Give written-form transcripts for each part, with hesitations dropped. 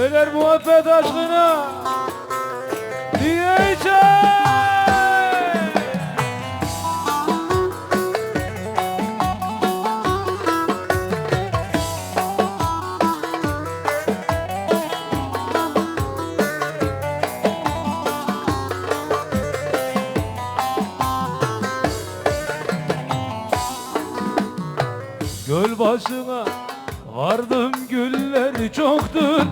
Beyler muhabbet aşkına diyeceğim. Göl başına vardım güller çoktur.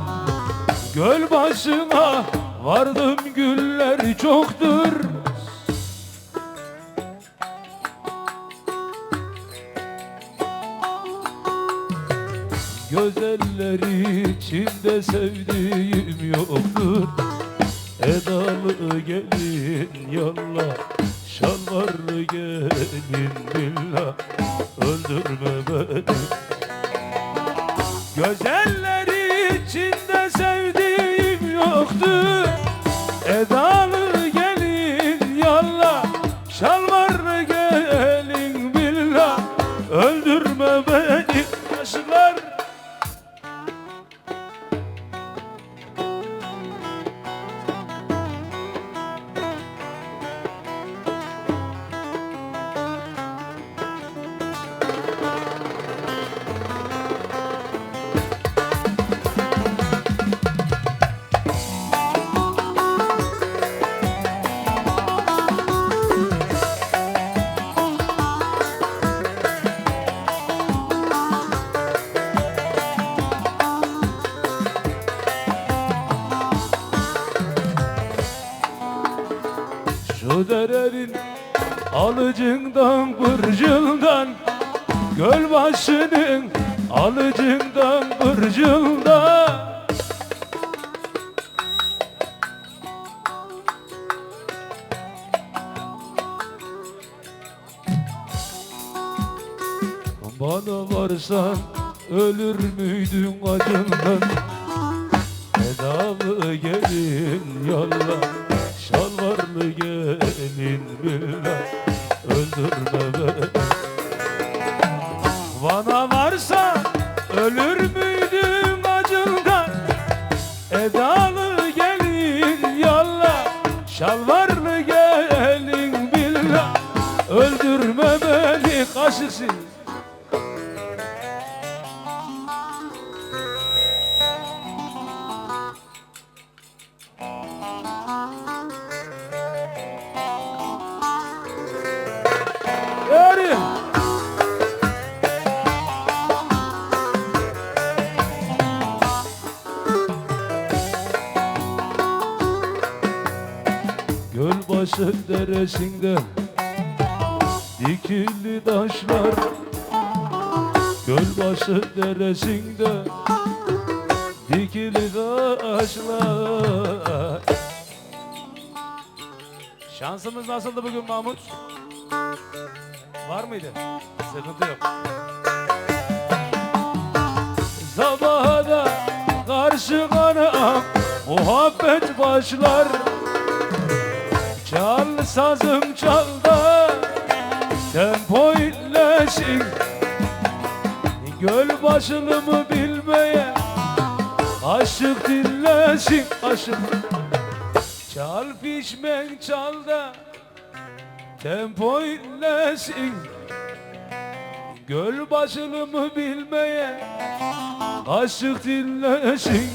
Göl başına vardım güller çoktur. Güzeller içinde sevdiğim yoktur. Edalı gelin yallah, şalvarlı gelin billah, öldürme beni. Güzeller içinde sevdiğim yoktur. Edalı gelin yallah, şalvarlı gelin billah, öldürme beni. Aşıklar şu derenin alıcından bırcıldan, göl başının alıcından bırcıldan, bana varsan ölür müydün acından? Edalı gelin yallah, şalvarlı gelin billah, öldürme beni. Bana varsa ölür müydüm acından? Edalı gelin yallah, şalvarlı gelin billah, öldürme beni. Kaşıksın Gölbaşı deresinde dikili taşlar, Gölbaşı deresinde dikili taşlar. Şansımız nasıldı bugün Mahmut? Var mıydı? Sıkıntı yok. Sabaha da karşı kanam muhabbet başlar. Çal sazım çal da tempo inlesin, göl başını mı bilmeye aşık dinlesin. Aşık çal pişmen çal da tempo inlesin, göl başını mı bilmeye aşık dinlesin.